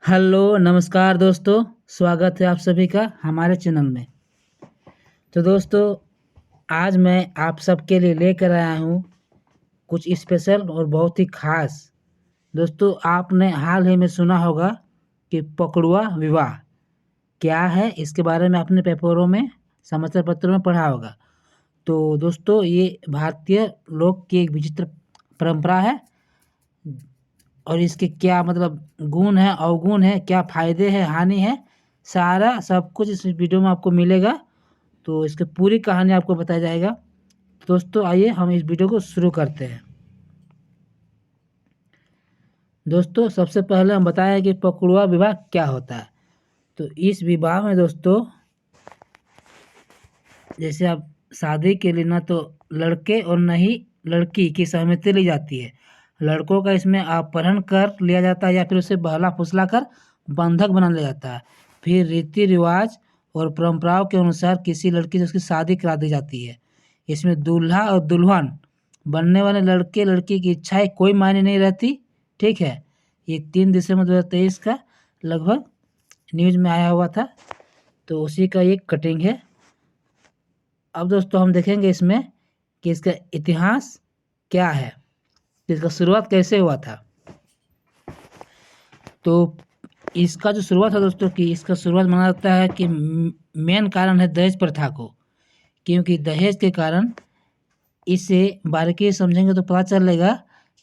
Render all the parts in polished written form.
Hello, नमस्कार दोस्तों, स्वागत है आप सभी का हमारे चैनल में। तो दोस्तों, आज मैं आप सबके लिए लेकर आया हूँ कुछ स्पेशल और बहुत ही ख़ास। दोस्तों, आपने हाल ही में सुना होगा कि पकड़ुआ विवाह क्या है, इसके बारे में आपने पेपरों में, समाचार पत्रों में पढ़ा होगा। तो दोस्तों, ये भारतीय लोक की एक विचित्र परंपरा है और इसके क्या मतलब गुण है, अवगुण है, क्या फ़ायदे हैं, हानि है, सारा सब कुछ इस वीडियो में आपको मिलेगा। तो इसकी पूरी कहानी आपको बताया जाएगा। दोस्तों, आइए हम इस वीडियो को शुरू करते हैं। दोस्तों, सबसे पहले हम बताएं कि पकड़ुआ विवाह क्या होता है। तो इस विवाह में दोस्तों, जैसे आप शादी के लिए ना तो लड़के और न ही लड़की की सहमति ली जाती है। लड़कों का इसमें अपहरण कर लिया जाता है या फिर उसे बहला फुसला कर बंधक बना लिया जाता है। फिर रीति रिवाज और परंपराओं के अनुसार किसी लड़की से उसकी शादी करा दी जाती है। इसमें दूल्हा और दुल्हन बनने वाले लड़के लड़की की इच्छाएं कोई मायने नहीं रहती। ठीक है, ये 3 दिसंबर 2023 का लगभग न्यूज़ में आया हुआ था। तो उसी का एक कटिंग है। अब दोस्तों, हम देखेंगे इसमें कि इसका इतिहास क्या है, इसका शुरुआत कैसे हुआ था। तो इसका जो शुरुआत है दोस्तों, कि इसका शुरुआत माना जाता है कि मेन कारण है दहेज प्रथा को, क्योंकि दहेज के कारण इसे बारीकी से समझेंगे तो पता चलेगा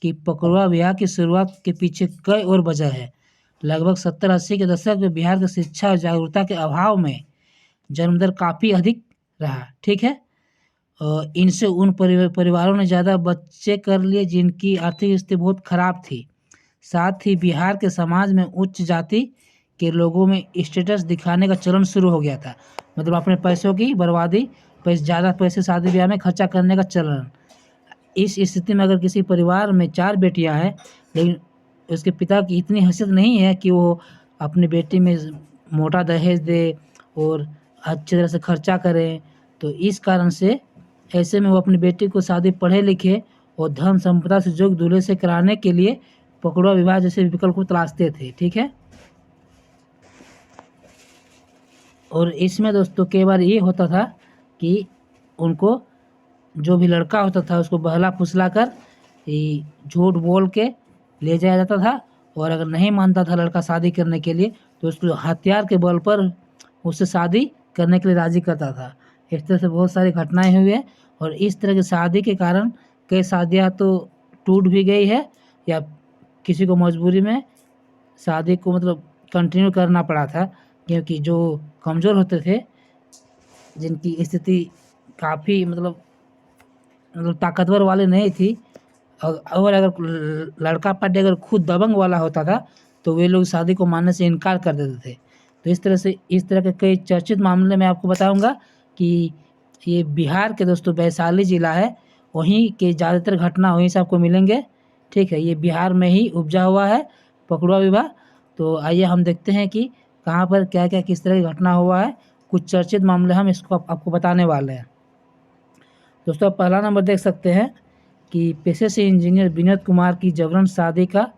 कि पकड़ुआ विवाह की शुरुआत के पीछे कई और वजह है। लगभग 70-80 के दशक में बिहार की शिक्षा और जागरूकता के अभाव में जन्म दर काफ़ी अधिक रहा। ठीक है, इनसे उन परिवारों ने ज़्यादा बच्चे कर लिए जिनकी आर्थिक स्थिति बहुत खराब थी। साथ ही बिहार के समाज में उच्च जाति के लोगों में स्टेटस दिखाने का चलन शुरू हो गया था। मतलब अपने पैसों की बर्बादी, ज़्यादा पैसे शादी ब्याह में खर्चा करने का चलन। इस स्थिति में अगर किसी परिवार में 4 बेटियां हैं, लेकिन उसके पिता की इतनी हैसियत नहीं है कि वो अपनी बेटी में मोटा दहेज दे और अच्छी तरह से खर्चा करें, तो इस कारण से ऐसे में वो अपनी बेटी को शादी पढ़े लिखे और धन संपदा से योग्य दूल्हे से कराने के लिए पकड़ुआ विवाह जैसे विकल्प को तलाशते थे। ठीक है, और इसमें दोस्तों कई बार ये होता था कि उनको जो भी लड़का होता था उसको बहला फुसला कर झूठ बोल के ले जाया जाता था, और अगर नहीं मानता था लड़का शादी करने के लिए तो उसको हथियार के बल पर उससे शादी करने के लिए राज़ी करता था। इस तरह से बहुत सारी घटनाएं हुई है, और इस तरह की शादी के कारण कई शादियां तो टूट भी गई है, या किसी को मजबूरी में शादी को मतलब कंटिन्यू करना पड़ा था, क्योंकि जो कमज़ोर होते थे, जिनकी स्थिति काफ़ी मतलब ताकतवर वाले नहीं थी, और अगर लड़का पार्टी अगर खुद दबंग वाला होता था तो वे लोग शादी को मानने से इनकार कर देते थे। तो इस तरह के कई चर्चित मामले मैं आपको बताऊंगा कि ये बिहार के दोस्तों वैशाली ज़िला है, वहीं के ज़्यादातर घटना वहीं से आपको मिलेंगे। ठीक है, ये बिहार में ही उपजा हुआ है पकड़ुआ विवाह। तो आइए हम देखते हैं कि कहाँ पर क्या क्या किस तरह की घटना हुआ है। कुछ चर्चित मामले हम इसको आपको बताने वाले हैं। दोस्तों, पहला नंबर देख सकते हैं कि पेशे से इंजीनियर विनोद कुमार की जबरन शादी का,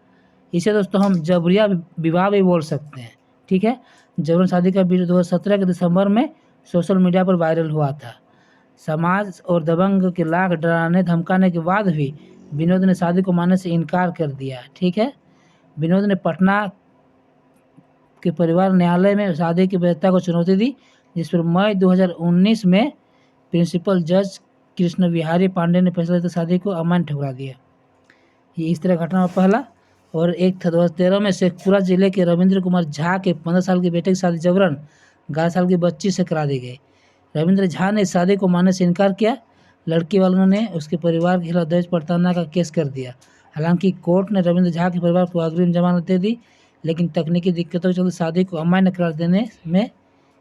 इसे दोस्तों हम जबरिया विवाह भी बोल सकते हैं। ठीक है, जबरन शादी का वीडियो 2017 के दिसंबर में सोशल मीडिया पर वायरल हुआ था। समाज और दबंग के लाख डराने धमकाने के बाद भी विनोद ने शादी को मानने से इनकार कर दिया। ठीक है, विनोद ने पटना के परिवार न्यायालय में शादी की वैधता को चुनौती दी, जिस पर मई 2019 में प्रिंसिपल जज कृष्ण विहारी पांडे ने फैसला देते शादी को अमान्य ठुकरा दिया। ये इस तरह घटना पहला। और एक था 2013 में शेखपुरा जिले के रविंद्र कुमार झा के 15 साल के बेटे की शादी जबरन 11 साल की बच्ची से करा दी गई। रविंद्र झा ने शादी को मानने से इनकार किया। लड़की वालों ने उसके परिवार के खिलाफ दहेज प्रताड़ना का केस कर दिया। हालांकि कोर्ट ने रविंद्र झा के परिवार को अग्रिम जमानत दे दी, लेकिन तकनीकी दिक्कतों के चलते शादी को अमान्य करार देने में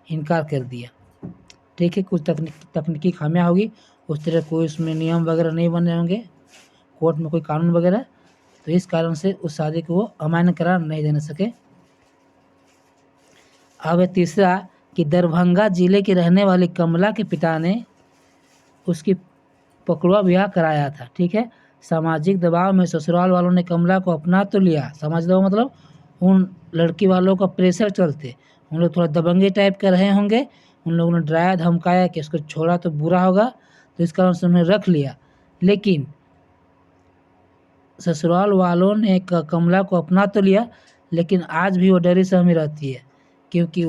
इनकार कर दिया। ठीक है, कुछ तकनीकी खामियां होगी, उस तरह कोई उसमें नियम वगैरह नहीं बने होंगे, कोर्ट में कोई कानून वगैरह, तो इस कारण से उस शादी को वो अमान्य करार नहीं देने सके। अब तीसरा कि दरभंगा जिले के रहने वाली कमला के पिता ने उसकी पकड़ुआ विवाह कराया था। ठीक है, सामाजिक दबाव में ससुराल वालों ने कमला को अपना तो लिया, समझ लो मतलब उन लड़की वालों का प्रेशर चलते उन लोग थोड़ा दबंगे टाइप का रहे होंगे, उन लोगों ने डराया धमकाया कि इसको छोड़ा तो बुरा होगा, तो इस कारण से उन्हें रख लिया। लेकिन ससुराल वालों ने कमला को अपना तो लिया, लेकिन आज भी वो डरी सहमी रहती है, क्योंकि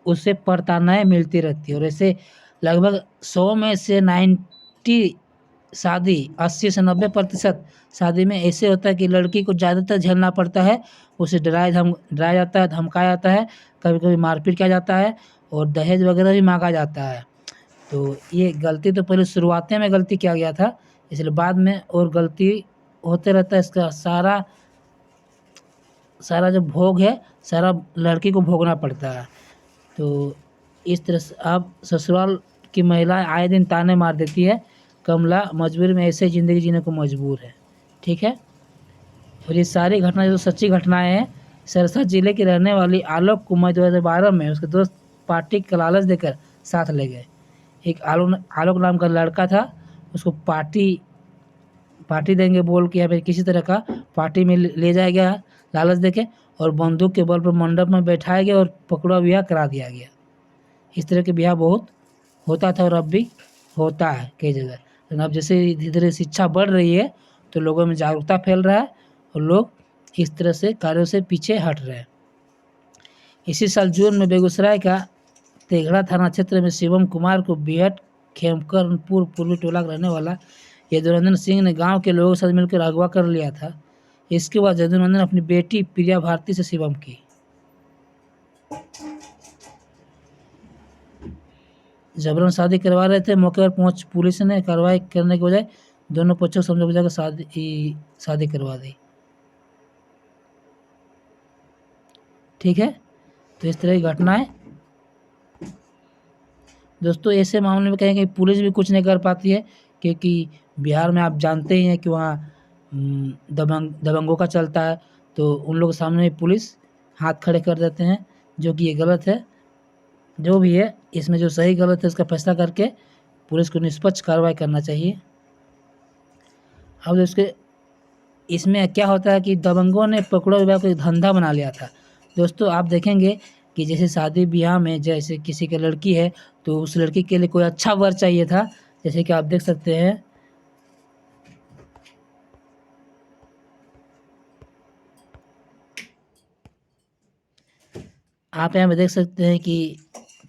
उसे प्रताड़नाएँ मिलती रहती है। और ऐसे लगभग 100 में से 90 शादी 80 से 90% शादी में ऐसे होता है कि लड़की को ज़्यादातर झेलना पड़ता है, उसे डराया जाता है, धमकाया जाता है, कभी-कभी मारपीट किया जाता है और दहेज वगैरह भी माँगा जाता है। तो ये गलती तो पहले शुरुआत में गलती किया गया था, इसलिए बाद में और गलती होते रहता है। इसका सारा जो भोग है सारा लड़की को भोगना पड़ता है। तो इस तरह से अब ससुराल की महिलाएं आए दिन ताने मार देती है, कमला मजबूरी में ऐसे ज़िंदगी जीने को मजबूर है। ठीक है, और ये सारी घटना जो सच्ची घटनाएं हैं। सरसा जिले की रहने वाली आलोक को मई 2012 में उसके दोस्त पार्टी का लालच देकर साथ ले गए। एक आलोक नाम का लड़का था, उसको पार्टी देंगे बोल के या फिर किसी तरह का पार्टी में ले जाया गया लालच देके, और बंदूक के बल पर मंडप में बैठाया गया और पकड़ा ब्याह करा दिया गया। इस तरह के ब्याह बहुत होता था और अब भी होता है कई जगह। लेकिन अब जैसे धीरे धीरे शिक्षा बढ़ रही है तो लोगों में जागरूकता फैल रहा है और लोग इस तरह से कार्यों से पीछे हट रहे हैं। इसी साल जून में बेगूसराय का तेघड़ा थाना क्षेत्र में शिवम कुमार को बिहट खेमकरपुर पूर्वी टोला का रहने वाला यदुनंदन सिंह ने गांव के लोगों के साथ मिलकर अगवा कर लिया था। इसके बाद यदुनंदन अपनी बेटी प्रिया भारती से शिवम की जबरन शादी करवा रहे थे। मौके पर पहुंच पुलिस ने कार्रवाई करने के बजाय दोनों पक्षों को समझा बुझा कर शादी करवा दी। ठीक है, तो इस तरह की घटनाएं दोस्तों ऐसे मामले में कहेंगे पुलिस भी कुछ नहीं कर पाती है, क्योंकि बिहार में आप जानते ही हैं कि वहाँ दबंगों का चलता है, तो उन लोगों के सामने पुलिस हाथ खड़े कर देते हैं, जो कि ये गलत है। जो भी है इसमें जो सही गलत है इसका फैसला करके पुलिस को निष्पक्ष कार्रवाई करना चाहिए। अब इसमें क्या होता है कि दबंगों ने पकड़ो विभाग को धंधा बना लिया था। दोस्तों आप देखेंगे कि जैसे शादी ब्याह में जैसे किसी की लड़की है तो उस लड़की के लिए कोई अच्छा वर चाहिए था, जैसे कि आप देख सकते हैं आप यहाँ पे देख सकते हैं कि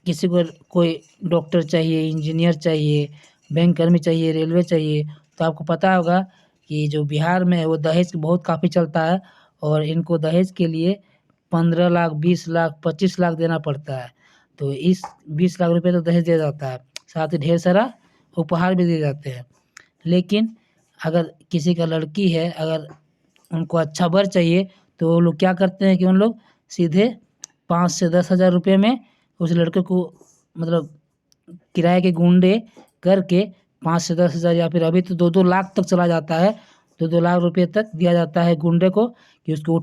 किसी को कोई डॉक्टर चाहिए, इंजीनियर चाहिए, बैंक कर्मी चाहिए, रेलवे चाहिए। तो आपको पता होगा कि जो बिहार में है वो दहेज बहुत काफ़ी चलता है और इनको दहेज के लिए 15 लाख, 20 लाख, 25 लाख देना पड़ता है। तो इस 20 लाख रुपए तो दहेज दिया जाता है, साथ ही ढेर सारा उपहार भी दिए जाते हैं। लेकिन अगर किसी का लड़की है, अगर उनको अच्छा वर चाहिए तो वो लोग क्या करते हैं कि उन लोग सीधे 5 से 10 हज़ार रुपये में उस लड़के को मतलब किराए के गुंडे करके 5 से 10 हज़ार या फिर अभी तो 2-2 लाख तक चला जाता है। 2-2 लाख रुपये तक दिया जाता है गुंडे को कि उसको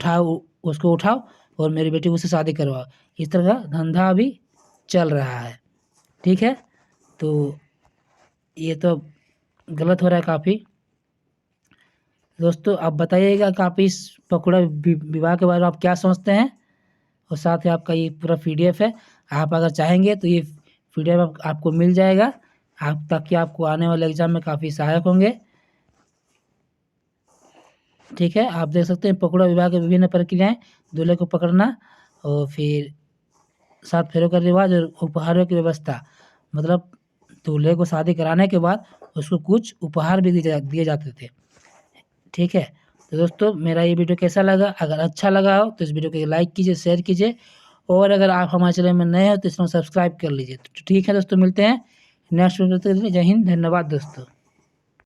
उठाओ और मेरी बेटी को उससे शादी करवाओ। इस तरह का धंधा अभी चल रहा है। ठीक है, तो ये तो गलत हो रहा है काफ़ी। दोस्तों आप बताइएगा कि आप इस पकड़ा विवाह के बारे में आप क्या समझते हैं, और साथ ही आपका ये पूरा PDF है। आप अगर चाहेंगे तो ये PDF आपको मिल जाएगा ताकि आपको आने वाले एग्ज़ाम में काफ़ी सहायक होंगे। ठीक है, आप देख सकते हैं पकड़ा विवाह के विभिन्न प्रक्रियाएं, दूल्हे को पकड़ना और फिर 7 फेरों का रिवाज और उपहारों की व्यवस्था। मतलब दूल्हे को शादी कराने के बाद उसको कुछ उपहार भी दिए जाते थे। ठीक है, तो दोस्तों मेरा ये वीडियो कैसा लगा? अगर अच्छा लगा हो तो इस वीडियो को लाइक कीजिए, शेयर कीजिए, और अगर आप हमारे चैनल में नए हो तो इसमें सब्सक्राइब कर लीजिए। तो ठीक है दोस्तों, मिलते हैं नेक्स्ट वीडियो। जय हिंद, धन्यवाद दोस्तों।